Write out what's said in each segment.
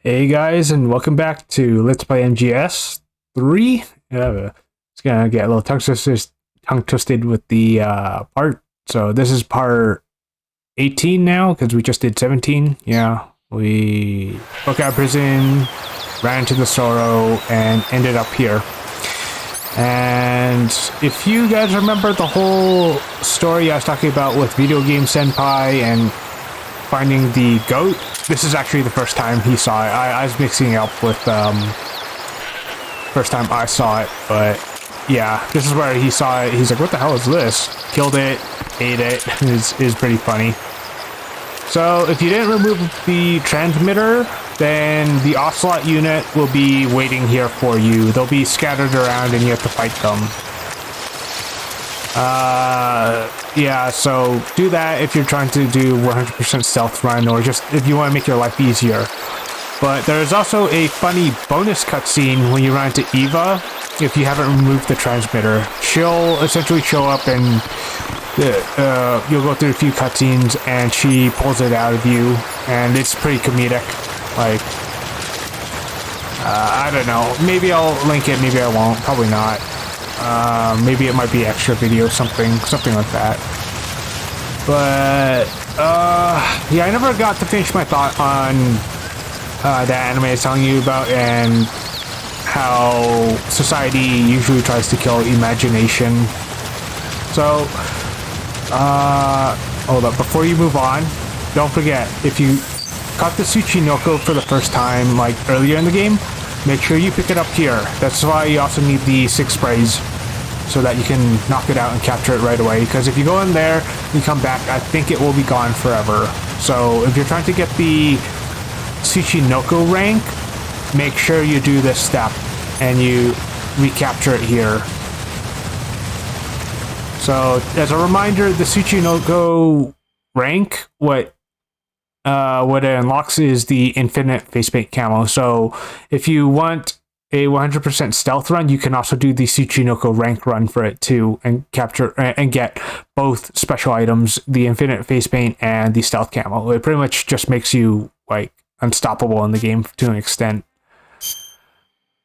Hey guys, and welcome back to Let's Play MGS3. It's gonna get a little tongue twisted with the part. So this is part 18 now, because we just did 17. Yeah, we broke out of prison, ran into the Sorrow, and ended up here. And if you guys remember the whole story I was talking about with Video Game Senpai and finding the goat, this is actually the first time he saw it. I was mixing it up with first time I saw it, but yeah, this is where he saw it. He's like, what the hell is this? Killed it, ate it. Is pretty funny. So if you didn't remove the transmitter, then the Ocelot unit will be waiting here for you. They'll be scattered around and you have to fight them. Yeah, so do that if you're trying to do 100% stealth run, or just if you want to make your life easier. But there's also a funny bonus cutscene when you run into Eva if you haven't removed the transmitter. She'll essentially show up and you'll go through a few cutscenes and she pulls it out of you, and it's pretty comedic. Like, I don't know, maybe I'll link it, maybe I won't, probably not. Maybe it might be extra video, something like that. But yeah, I never got to finish my thought on that anime I was telling you about, and how society usually tries to kill imagination. So hold up, before you move on, don't forget, if you caught the Tsuchinoko for the first time, like earlier in the game, make sure you pick it up here. That's why you also need the 6 sprays, so that you can knock it out and capture it right away. Because if you go in there, you come back, I think it will be gone forever. So if you're trying to get the Tsuchinoko rank, make sure you do this step and you recapture it here. So as a reminder, the Tsuchinoko rank, what it unlocks is the infinite face paint camo. So if you want a 100% stealth run, you can also do the Tsuchinoko rank run for it too, and capture and get both special items, the infinite face paint and the stealth camo. It pretty much just makes you like unstoppable in the game to an extent.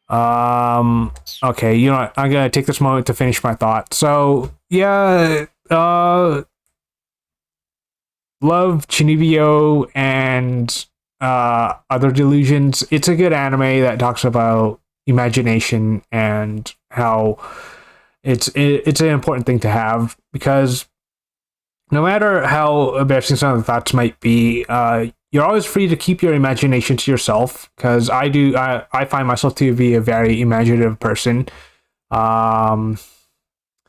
Okay, you know what? I'm gonna take this moment to finish my thought. So yeah, love Chunibyo and other delusions. It's a good anime that talks about imagination and how it's an important thing to have, because no matter how embarrassing some of the thoughts might be, you're always free to keep your imagination to yourself, because I find myself to be a very imaginative person.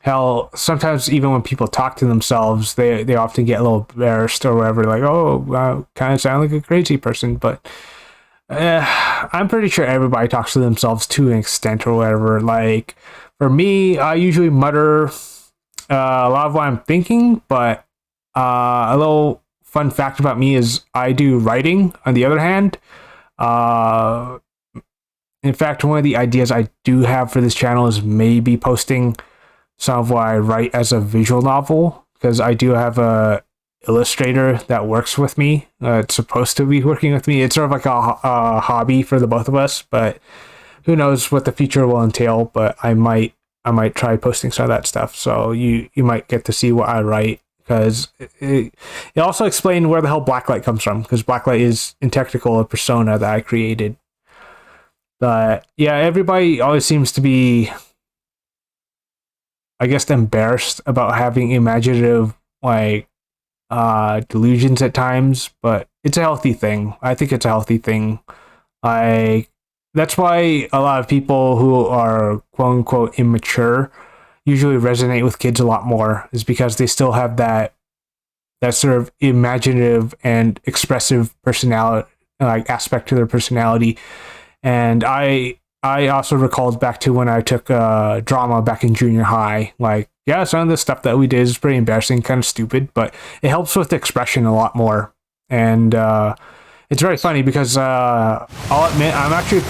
Hell, sometimes even when people talk to themselves, they often get a little embarrassed or whatever, like, oh, wow, kind of sound like a crazy person. But I'm pretty sure everybody talks to themselves to an extent or whatever. Like, for me, I usually mutter a lot of what I'm thinking, but a little fun fact about me is I do writing, on the other hand. In fact, one of the ideas I do have for this channel is maybe posting some of what I write as a visual novel, because I do have a illustrator that works with me. It's supposed to be working with me. It's sort of like a hobby for the both of us, but who knows what the future will entail. But I might try posting some of that stuff, so you might get to see what I write, because it also explained where the hell Blacklight comes from, because Blacklight is in technical a persona that I created. But yeah, everybody always seems to be, I guess, embarrassed about having imaginative like delusions at times, but it's a healthy thing. I think it's a healthy thing. Like, that's why a lot of people who are quote unquote immature usually resonate with kids a lot more, is because they still have that sort of imaginative and expressive personality, like aspect to their personality. And I also recalled back to when I took drama back in junior high. Like, yeah, some of the stuff that we did is pretty embarrassing, kind of stupid, but it helps with expression a lot more. And it's very funny because I'll admit I'm actually a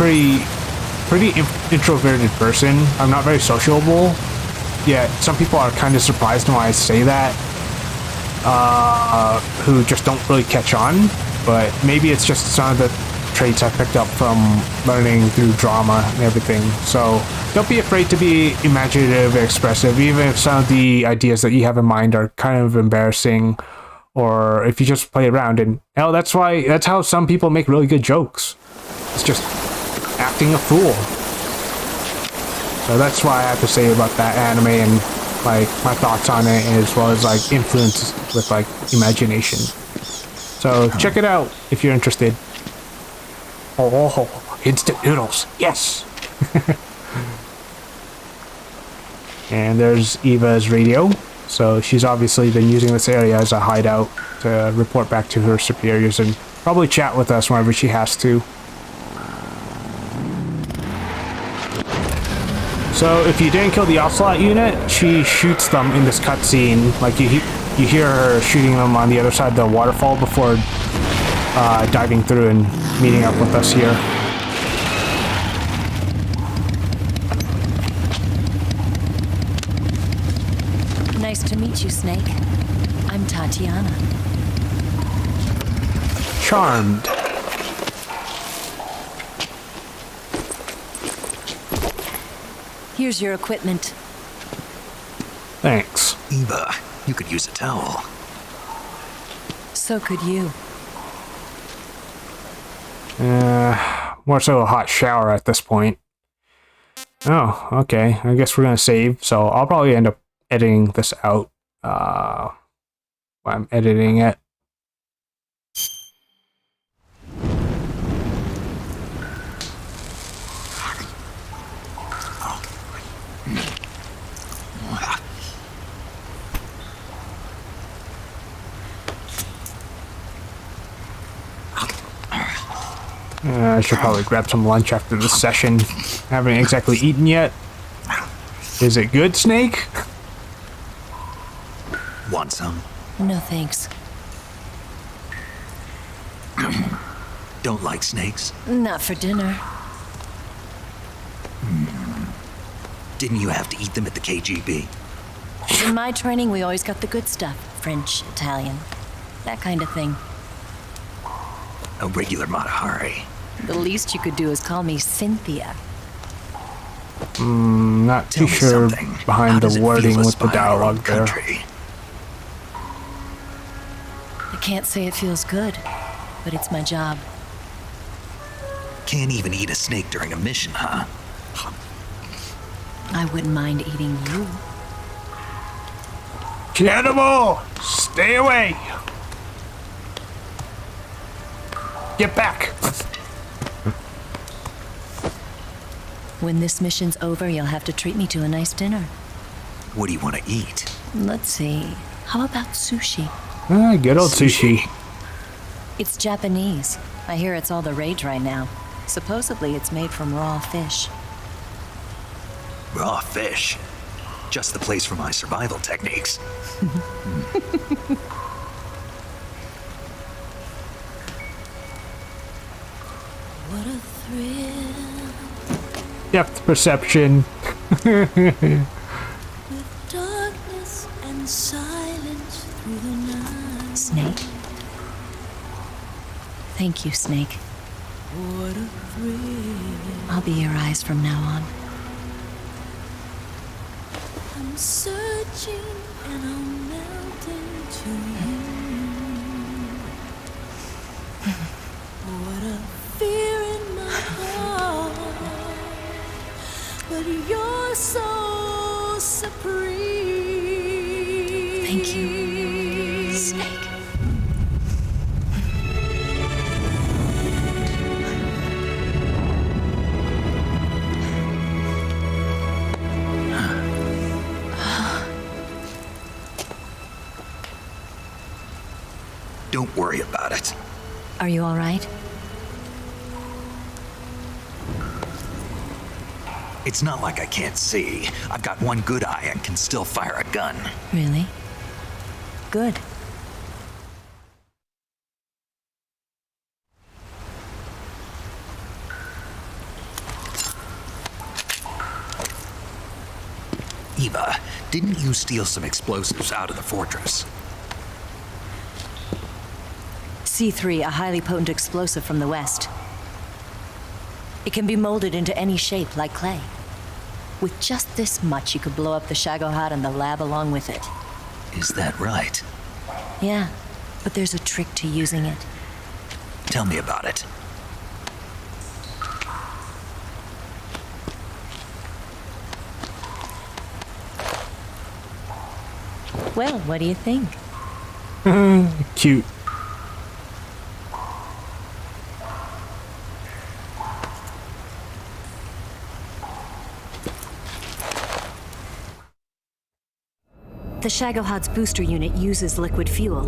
pretty introverted person. I'm not very sociable. Yet some people are kind of surprised when I say that, who just don't really catch on. But maybe it's just some of the traits I picked up from learning through drama and everything. So don't be afraid to be imaginative and expressive, even if some of the ideas that you have in mind are kind of embarrassing, or if you just play around. And hell, that's how some people make really good jokes. It's just acting a fool. So that's why I have to say about that anime and like my thoughts on it, as well as like influence with like imagination. So check it out if you're interested. Oh, instant noodles, yes. And there's Eva's radio. So she's obviously been using this area as a hideout to report back to her superiors and probably chat with us whenever she has to. So if you didn't kill the Ocelot unit, she shoots them in this cutscene. Like you hear her shooting them on the other side of the waterfall before diving through and meeting up with us here. Nice to meet you, Snake. I'm Tatiana. Charmed. Here's your equipment. Thanks. Eva, you could use a towel. So could you. More so a hot shower at this point. Oh, okay. I guess we're gonna save, so I'll probably end up editing this out while I'm editing it. I should probably grab some lunch after this session. I haven't exactly eaten yet. Is it good, Snake? Want some? No thanks. Don't like snakes? Not for dinner. Didn't you have to eat them at the KGB? In my training, we always got the good stuff. French, Italian, that kind of thing. A regular Matahari. The least you could do is call me Cynthia. Not too sure behind the wording with the dialogue there. I can't say it feels good, but it's my job. Can't even eat a snake during a mission, huh? I wouldn't mind eating you. Cannibal! Stay away! Get back! When this mission's over, you'll have to treat me to a nice dinner. What do you want to eat? Let's see. How about sushi? Good old sushi. It's Japanese. I hear it's all the rage right now. Supposedly, it's made from raw fish. Raw fish. Just the place for my survival techniques. What a thrill. Depth perception. With darkness and silence through the night. Snake. Thank you, Snake. What a thrill. I'll be your eyes from now on. I'm searching and I'm melting to you. What a fear in my heart. But you're so supreme. Thank you, Snake. Don't worry about it. Are you all right? It's not like I can't see. I've got one good eye and can still fire a gun. Really? Good. Eva, didn't you steal some explosives out of the fortress? C3, a highly potent explosive from the west. It can be molded into any shape, like clay. With just this much, you could blow up the Shagohod and the lab along with it. Is that right? Yeah, but there's a trick to using it. Tell me about it. Well, what do you think? Cute. The Shagohod's booster unit uses liquid fuel.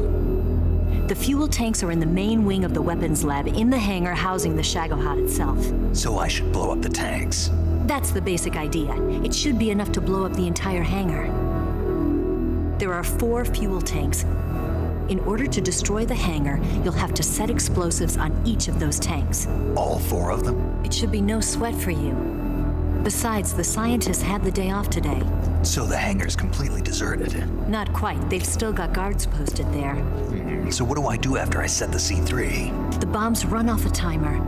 The fuel tanks are in the main wing of the weapons lab in the hangar housing the Shagohod itself. So I should blow up the tanks. That's the basic idea. It should be enough to blow up the entire hangar. There are 4 fuel tanks. In order to destroy the hangar, you'll have to set explosives on each of those tanks. All 4 of them? It should be no sweat for you. Besides, the scientists had the day off today. So the hangar's completely deserted. Not quite. They've still got guards posted there. So what do I do after I set the C3? The bombs run off a timer.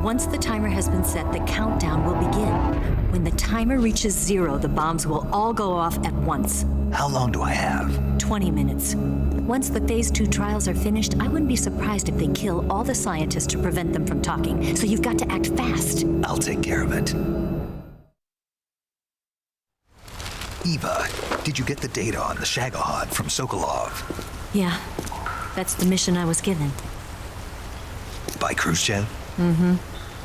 Once the timer has been set, the countdown will begin. When the timer reaches 0, the bombs will all go off at once. How long do I have? 20 minutes. Once the Phase 2 trials are finished, I wouldn't be surprised if they kill all the scientists to prevent them from talking. So you've got to act fast. I'll take care of it. Eva, did you get the data on the Shagohod from Sokolov? Yeah, that's the mission I was given. By Khrushchev?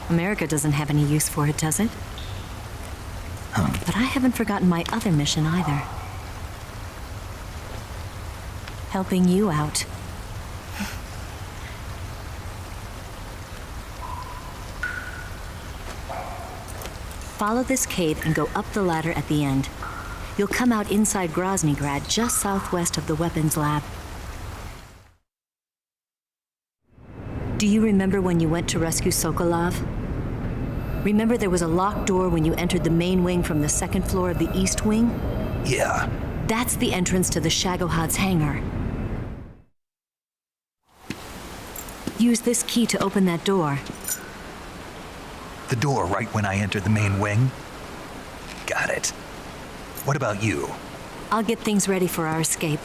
America doesn't have any use for it, does it? But I haven't forgotten my other mission either. Helping you out. Follow this cave and go up the ladder at the end. You'll come out inside Groznyj Grad, just southwest of the weapons lab. Do you remember when you went to rescue Sokolov? Remember there was a locked door when you entered the main wing from the second floor of the east wing? Yeah. That's the entrance to the Shagohod's hangar. Use this key to open that door. The door right when I enter the main wing? Got it. What about you? I'll get things ready for our escape.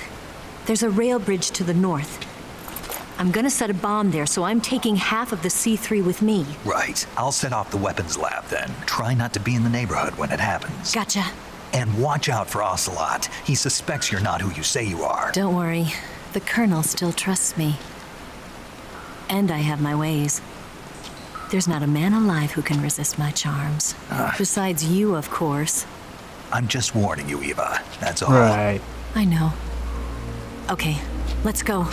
There's a rail bridge to the north. I'm gonna set a bomb there, so I'm taking half of the C3 with me. Right. I'll set off the weapons lab then. Try not to be in the neighborhood when it happens. Gotcha. And watch out for Ocelot. He suspects you're not who you say you are. Don't worry. The Colonel still trusts me. And I have my ways. There's not a man alive who can resist my charms. Besides you, of course. I'm just warning you, Eva. That's all. Right. I know. Okay, let's go.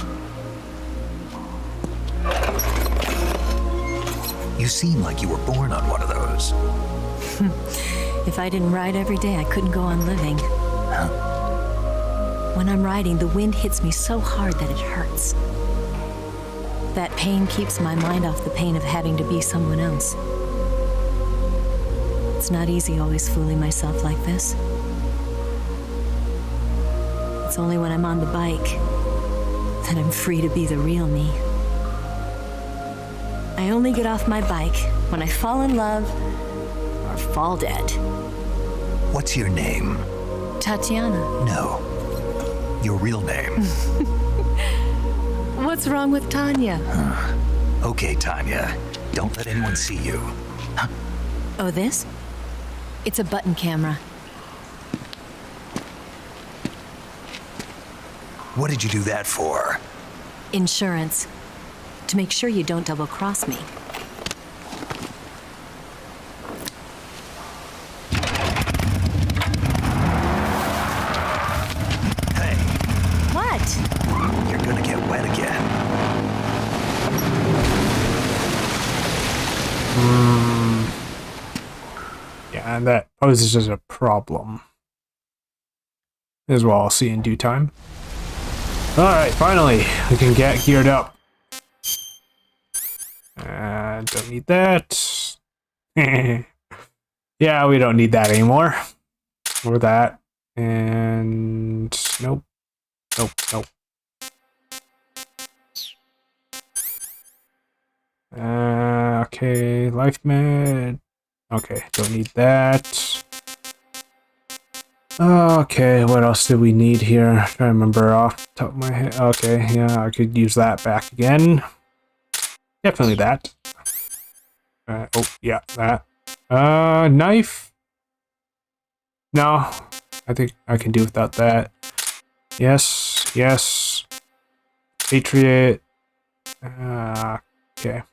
You seem like you were born on one of those. If I didn't ride every day, I couldn't go on living. When I'm riding, the wind hits me so hard that it hurts. That pain keeps my mind off the pain of having to be someone else. It's not easy always fooling myself like this. It's only when I'm on the bike that I'm free to be the real me. I only get off my bike when I fall in love or fall dead. What's your name? Tatiana. No. Your real name. What's wrong with Tanya? Okay, Tanya. Don't let anyone see you. Oh, this? It's a button camera. What did you do that for? Insurance. To make sure you don't double-cross me. Hey, What? you're gonna get wet again. Yeah, and that poses as a problem. As well, I'll see in due time. Alright, finally, we can get geared up. Don't need that. Yeah, we don't need that anymore. Or that. And nope. Nope, nope. Okay, life med. Okay, don't need that. Okay, what else do we need here? I'm trying to remember off the top of my head. Okay, yeah, I could use that back again. Definitely that. Oh, yeah, that. Knife? No, I think I can do without that. Yes, yes. Patriot. Okay.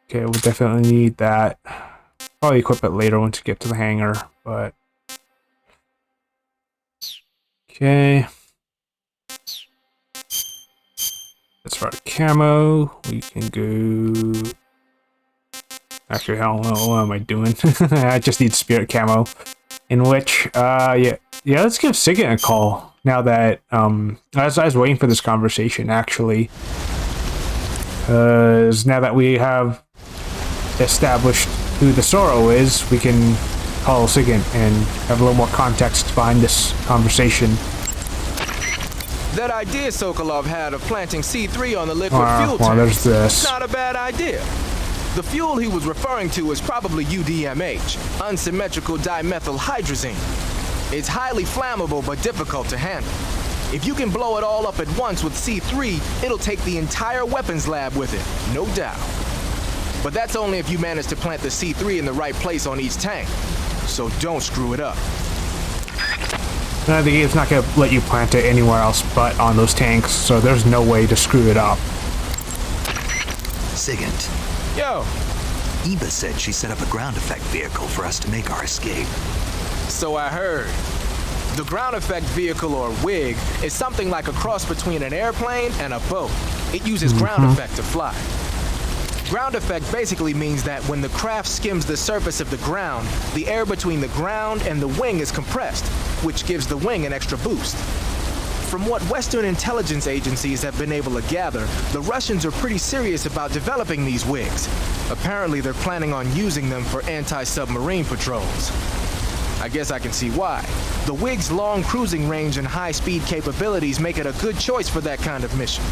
Okay, we'll definitely need that. Probably equip it later once you get to the hangar, but... Okay. That's for the camo. We can go... Actually, I don't know, what am I doing? I just need spirit camo. In which, yeah, let's give Sigint a call. Now that, as I was waiting for this conversation, actually. Because now that we have established who the Sorrow is, we can call Sigint and have a little more context behind this conversation. That idea Sokolov had of planting C3 on the liquid fuel well, tank. there's this. Not a bad idea. The fuel he was referring to is probably UDMH, unsymmetrical dimethyl hydrazine. It's highly flammable but difficult to handle. If you can blow it all up at once with C3, it'll take the entire weapons lab with it, no doubt. But that's only if you manage to plant the C3 in the right place on each tank. So don't screw it up. The game's not going to let you plant it anywhere else but on those tanks, so there's no way to screw it up. Sigint. Yo. Eva said she set up a ground effect vehicle for us to make our escape. So I heard. The ground effect vehicle, or WIG, is something like a cross between an airplane and a boat. It uses ground effect to fly. Ground effect basically means that when the craft skims the surface of the ground, the air between the ground and the wing is compressed, which gives the wing an extra boost. From what Western intelligence agencies have been able to gather, the Russians are pretty serious about developing these WIGs. Apparently, they're planning on using them for anti-submarine patrols. I guess I can see why. The WIG's long cruising range and high-speed capabilities make it a good choice for that kind of mission.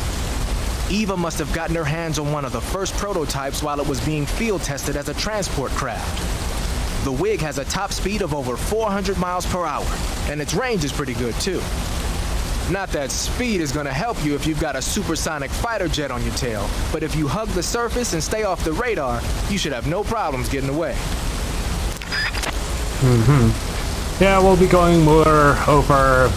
Eva must have gotten her hands on one of the first prototypes while it was being field tested as a transport craft. The WIG has a top speed of over 400 miles per hour, and its range is pretty good too. Not that speed is gonna help you if you've got a supersonic fighter jet on your tail, but if you hug the surface and stay off the radar, you should have no problems getting away. Yeah, we'll be going more over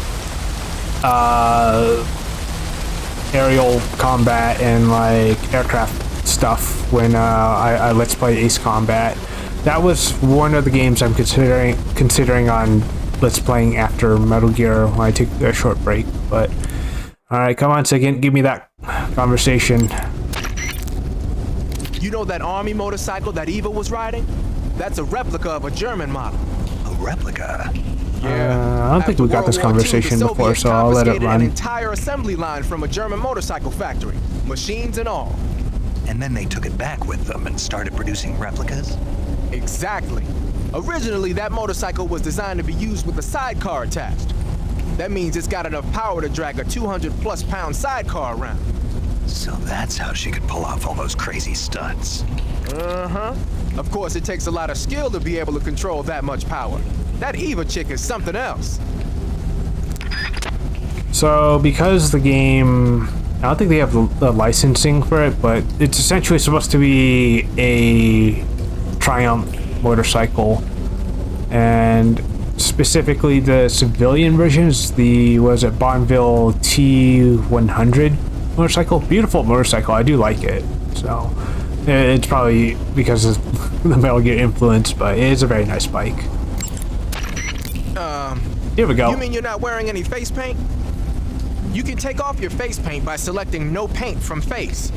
aerial combat and like aircraft stuff when I let's play Ace Combat. That was one of the games I'm considering on let's playing after Metal Gear when I take a short break. But all right, come on, Sigint, give me that conversation. You know that army motorcycle that Eva was riding? That's a replica of a German model. A replica? I don't think we got this conversation before, so I'll let it run. An entire assembly line from a German motorcycle factory, machines and all. And then they took it back with them and started producing replicas? Exactly. Originally, that motorcycle was designed to be used with a sidecar attached. That means it's got enough power to drag a 200-plus pound sidecar around. So that's how she could pull off all those crazy stunts. Uh-huh. Of course, it takes a lot of skill to be able to control that much power. That Eva chick is something else. So, because the game, I don't think they have the licensing for it, but it's essentially supposed to be a Triumph motorcycle, and specifically the civilian version is the, was it Bonneville T100 motorcycle? Beautiful motorcycle, I do like it. So, it's probably because of the Metal Gear influence, but it is a very nice bike. Here we go. You mean you're not wearing any face paint? You can take off your face paint by selecting no paint from face.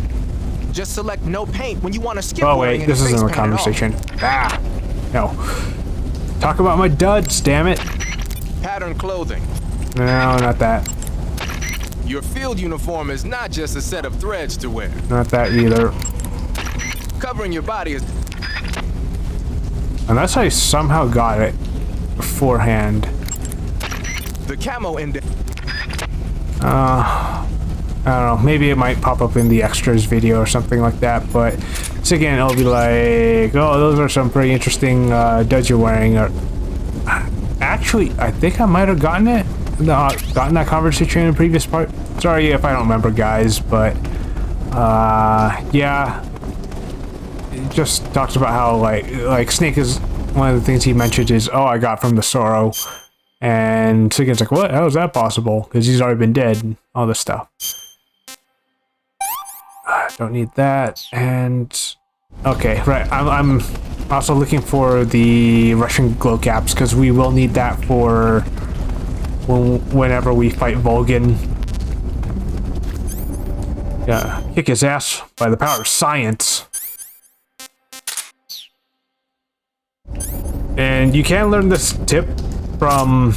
Just select no paint when you want to skip. Oh wait, this isn't a conversation. Ah, no. Talk about my duds, damn it. Pattern clothing. No, not that. Your field uniform is not just a set of threads to wear. Not that either. Covering your body is... Unless I somehow got it beforehand. The camo index. I don't know, maybe it might pop up in the extras video or something like that, but so again, it'll be like, oh, those are some pretty interesting duds you're wearing. Or actually, I think I might have gotten it, gotten that conversation in the previous part. Sorry if I don't remember, guys, but yeah, it just talks about how like Snake is one of the things he mentioned is, oh, I got from the Sorrow, and Sigan's like, what? How is that possible? Because he's already been dead and all this stuff. Don't need that. And okay, right. I'm also looking for the Russian glow caps because we will need that for whenever we fight Volgin. Yeah, kick his ass by the power of science. And you can learn this tip from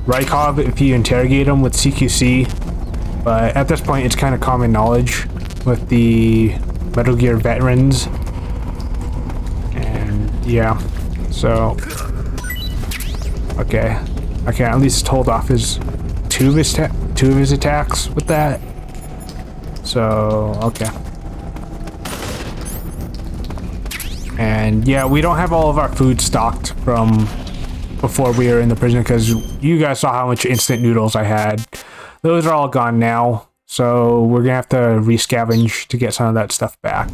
Rykov if you interrogate him with CQC, but at this point it's kind of common knowledge with the Metal Gear veterans. And yeah, so okay, I can at least hold off his two of his attacks with that. So okay. And yeah, we don't have all of our food stocked from before we were in the prison because you guys saw how much instant noodles I had. Those are all gone now, so we're gonna have to rescavenge to get some of that stuff back.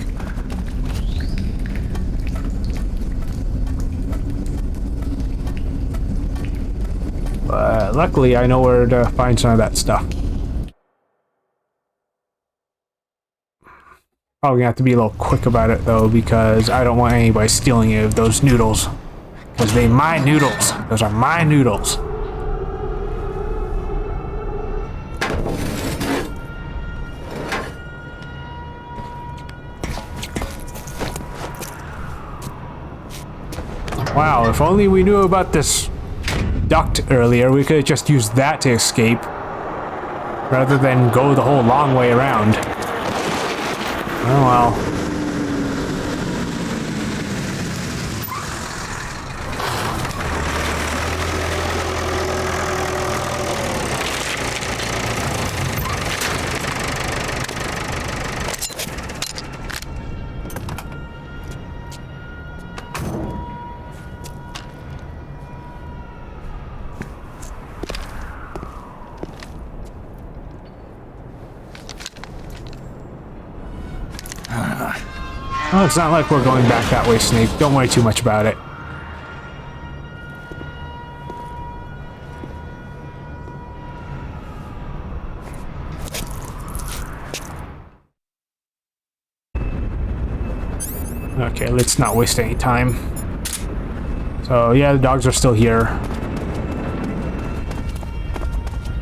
But luckily, I know where to find some of that stuff. Probably gonna have to be a little quick about it though, because I don't want anybody stealing any of those noodles. Because they're my noodles. Those are my noodles. Wow, if only we knew about this duct earlier, we could have just used that to escape. Rather than go the whole long way around. Oh well. Oh, it's not like we're going back that way, Snake. Don't worry too much about it. Okay, let's not waste any time. So, yeah, the dogs are still here.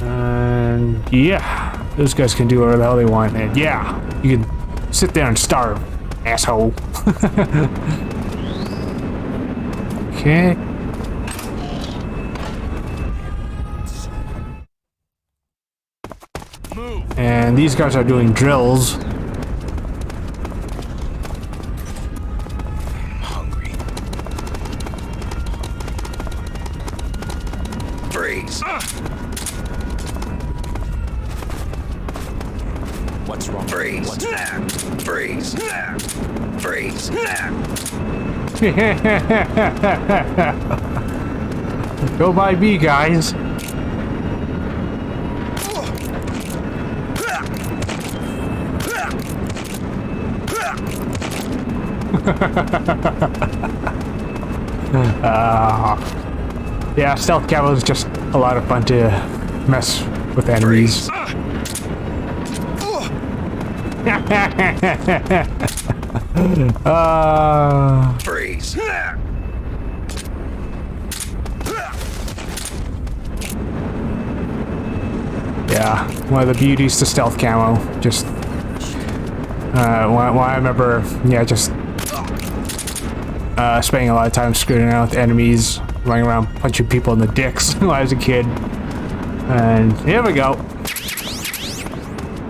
And, yeah, those guys can do whatever the hell they want. And, yeah, you can sit there and starve. Asshole. Okay. And these guys are doing drills. I'm hungry. Freeze. What's wrong? Freeze. Freeze. Freeze. Go by me, guys. Yeah, Stealth Camo is just a lot of fun to mess with enemies. Freeze. Yeah, one of the beauties to Stealth Camo. Just when I remember, yeah, just spending a lot of time screwing around with enemies, running around punching people in the dicks when I was a kid. And here we go.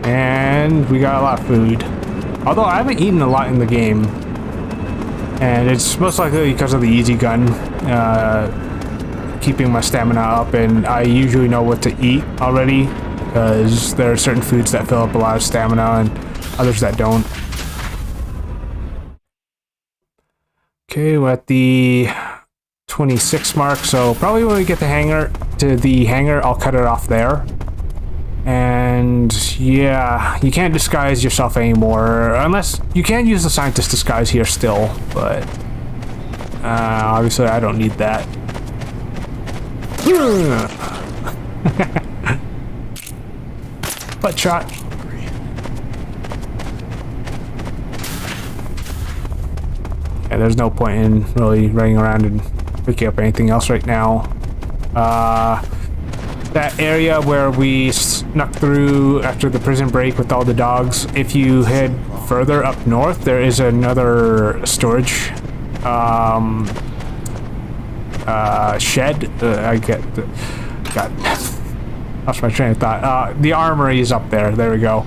And we got a lot of food. Although I haven't eaten a lot in the game. And it's most likely because of the easy gun. Keeping my stamina up, and I usually know what to eat already. because there are certain foods that fill up a lot of stamina and others that don't. Okay, we're at the 26 mark, so probably when we get the hangar, I'll cut it off there. And yeah, you can't disguise yourself anymore, unless you can use the scientist disguise here still, but obviously I don't need that. Butt shot. Yeah, there's no point in really running around and picking up anything else right now. That area where we snuck through after the prison break with all the dogs, if you head further up north, there is another storage shed. Lost my train of thought. The armory is up there. There we go.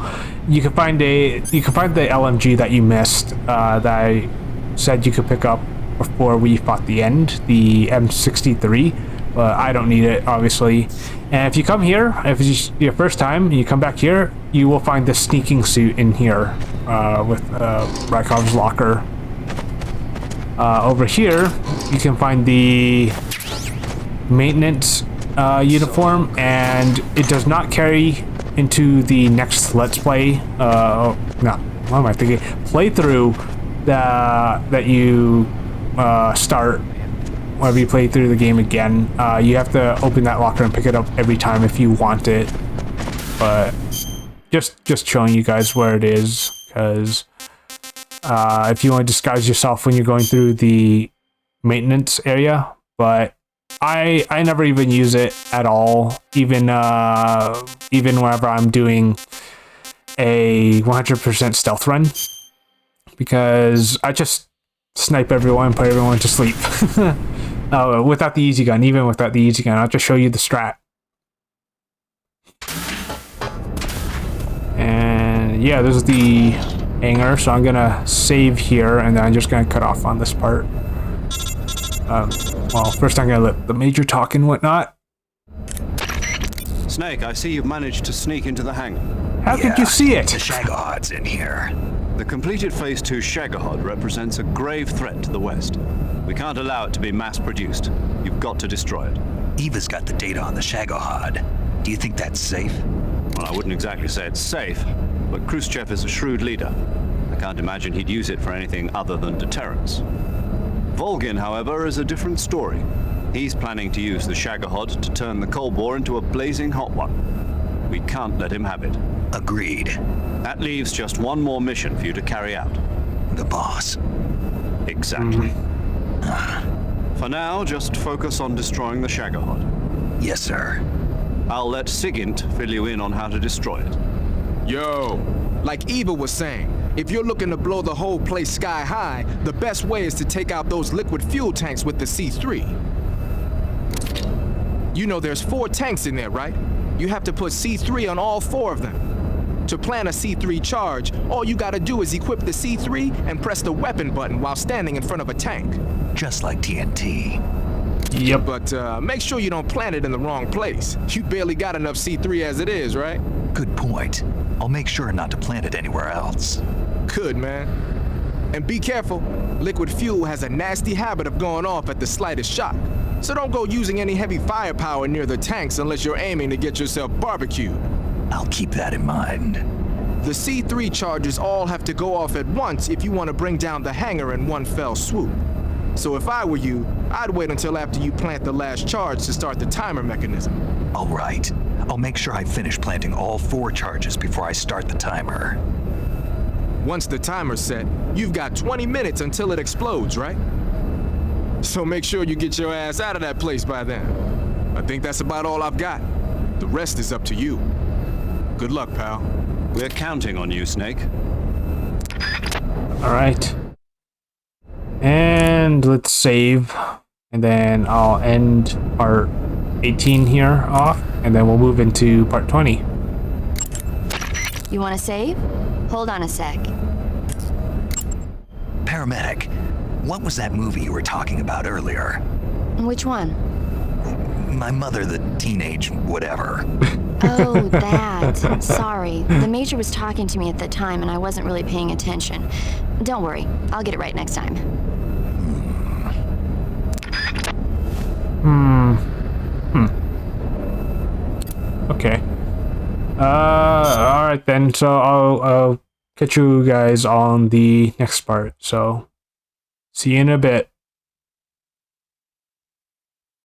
You can find the LMG that you missed that I said you could pick up before we fought the end, the M63, but I don't need it, obviously. And if you come here, if it's your first time, you come back here, you will find the sneaking suit in here with Rykov's locker. Over here, you can find the maintenance uniform, and it does not carry into the next Let's Play. No, what am I thinking? Playthrough that you start whenever you play through the game again. You have to open that locker and pick it up every time if you want it. But just showing you guys where it is, because if you want to disguise yourself when you're going through the maintenance area, but I never even use it at all, even whenever I'm doing a 100% stealth run, because I just snipe everyone and put everyone to sleep. Without the easy gun, even without the easy gun, I'll just show you the strat. And yeah, this is the hangar, so I'm gonna save here, and then I'm just gonna cut off on this part. Well, first I'm gonna let the major talk and whatnot. Snake, I see you've managed to sneak into the hangar. How could you see it? The Shagohod's in here. The completed Phase 2 Shagohod represents a grave threat to the West. We can't allow it to be mass-produced. You've got to destroy it. Eva's got the data on the Shagohod. Do you think that's safe? Well, I wouldn't exactly say it's safe, but Khrushchev is a shrewd leader. I can't imagine he'd use it for anything other than deterrence. Volgin, however, is a different story. He's planning to use the Shagohod to turn the Cold War into a blazing hot one. We can't let him have it. Agreed. That leaves just one more mission for you to carry out. The boss. Exactly. For now, just focus on destroying the Shagohod. Yes, sir. I'll let Sigint fill you in on how to destroy it. Yo, like Eva was saying, if you're looking to blow the whole place sky high, the best way is to take out those liquid fuel tanks with the C3. You know there's 4 tanks in there, right? You have to put C3 on all 4 of them. To plan a C3 charge, all you gotta do is equip the C3 and press the weapon button while standing in front of a tank. Just like TNT. Yep. But make sure you don't plant it in the wrong place. You barely got enough C3 as it is, right? Good point. I'll make sure not to plant it anywhere else. Good, man. And be careful. Liquid fuel has a nasty habit of going off at the slightest shock. So don't go using any heavy firepower near the tanks unless you're aiming to get yourself barbecued. I'll keep that in mind. The C3 charges all have to go off at once if you want to bring down the hangar in one fell swoop. So if I were you, I'd wait until after you plant the last charge to start the timer mechanism. All right. I'll make sure I finish planting all 4 charges before I start the timer. Once the timer's set, you've got 20 minutes until it explodes, right? So make sure you get your ass out of that place by then. I think that's about all I've got. The rest is up to you. Good luck, pal. We're counting on you, Snake. All right. And let's save. And then I'll end part 18 here off. And then we'll move into part 20. You want to save? Hold on a sec. Paramedic, what was that movie you were talking about earlier? Which one? My mother, the teenage whatever. Oh, that. Sorry. The Major was talking to me at that time and I wasn't really paying attention. Don't worry. I'll get it right next time. Okay. Alright then, so I'll catch you guys on the next part, so see you in a bit.